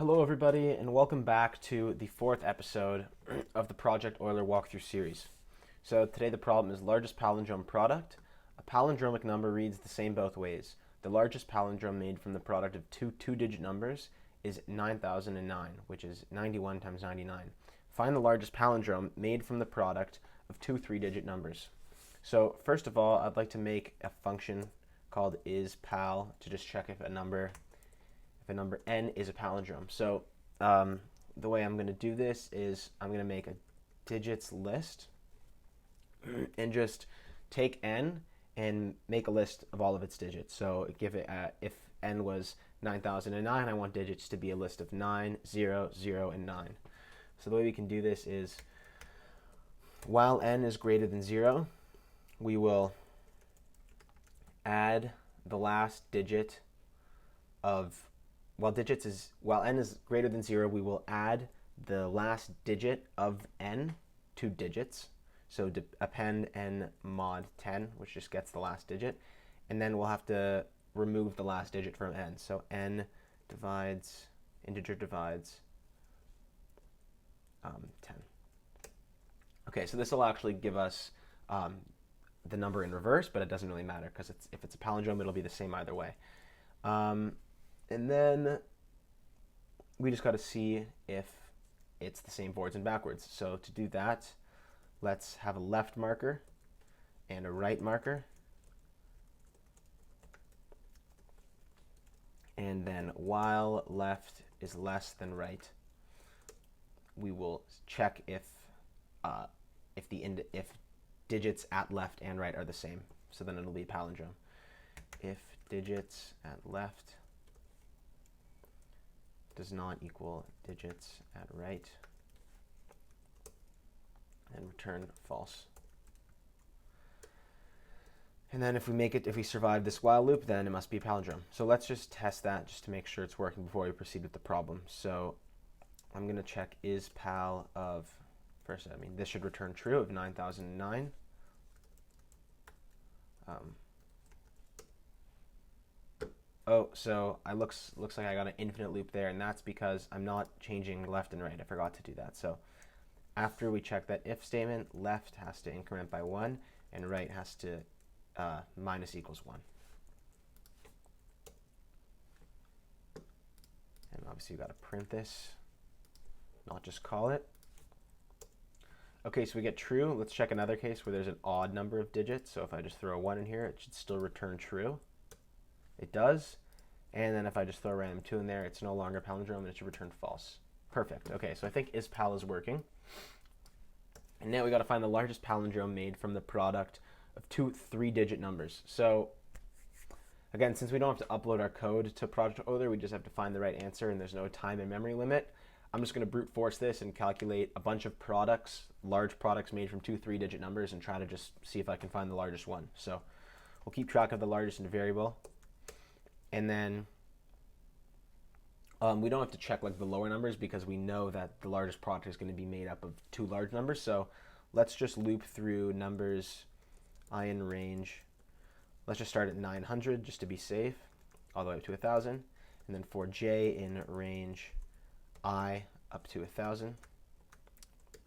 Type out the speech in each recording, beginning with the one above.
Hello everybody and welcome back to the fourth episode of the Project Euler walkthrough series. So today the problem is largest palindrome product. A palindromic number reads the same both ways. The largest palindrome made from the product of two two-digit numbers is 9009, which is 91 times 99. Find the largest palindrome made from the product of two three-digit numbers. So first of all, I'd like to make a function called isPal to just check if a number n is a palindrome. So the way I'm going to do this is I'm going to make a digits list and just take n and make a list of all of its digits. So give it if n was 9009, I want digits to be a list of 9, 0, 0, and 9. So the way we can do this is while n is greater than 0, we will add the last digit of while n is greater than 0, we will add the last digit of n to digits. So append n mod 10, which just gets the last digit. And then we'll have to remove the last digit from n. So integer divides 10. Okay, so this will actually give us the number in reverse, but it doesn't really matter because if it's a palindrome, it'll be the same either way. And then we just got to see if it's the same forwards and backwards. So to do that, let's have a left marker and a right marker. And then while left is less than right, we will check if digits at left and right are the same. So then it'll be a palindrome. If digits at left does not equal digits at right, and return false. And then if we survive this while loop, then it must be a palindrome. So let's just test that just to make sure it's working before we proceed with the problem. So I'm going to check isPal of, first, this should return true of 9009. So it looks like I got an infinite loop there, and that's because I'm not changing left and right. I forgot to do that. So after we check that if statement, left has to increment by 1, and right has to minus equals 1. And obviously you've got to print this, not just call it. Okay, so we get true. Let's check another case where there's an odd number of digits. So if I just throw a 1 in here, it should still return true. It does. And then if I just throw a random 2 in there, it's no longer a palindrome and it should return false. Perfect. Okay, so I think isPal is working. And now we got to find the largest palindrome made from the product of two three-digit numbers. So again, since we don't have to upload our code to Project Euler, we just have to find the right answer, and there's no time and memory limit. I'm just going to brute force this and calculate a bunch of products, large products made from two three-digit numbers, and try to just see if I can find the largest one. So we'll keep track of the largest in a variable. And then we don't have to check like the lower numbers because we know that the largest product is going to be made up of two large numbers. So let's just loop through numbers I in range. Let's just start at 900 just to be safe, all the way up to 1,000. And then for j in range I up to 1,000.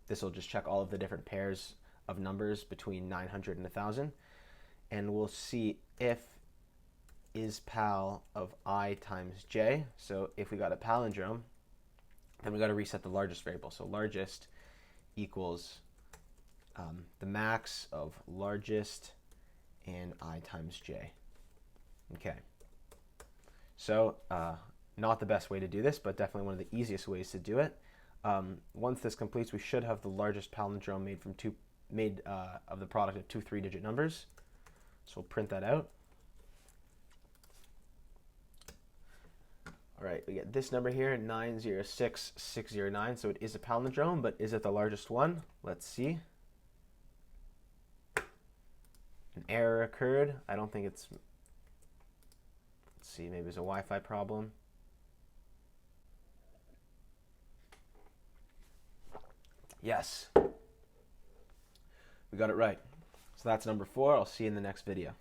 This will just check all of the different pairs of numbers between 900 and 1,000. And we'll see if isPal of I times j. So if we got a palindrome, then we got to reset the largest variable. So largest equals the max of largest and I times j. Okay. So not the best way to do this, but definitely one of the easiest ways to do it. Once this completes, we should have the largest palindrome made of the product of two three-digit numbers. So we'll print that out. All right, we get this number here, 906609. So it is a palindrome, but is it the largest one? Let's see. An error occurred. I don't think it's, let's see, maybe it's a Wi-Fi problem. Yes, we got it right. So that's number 4. I'll see you in the next video.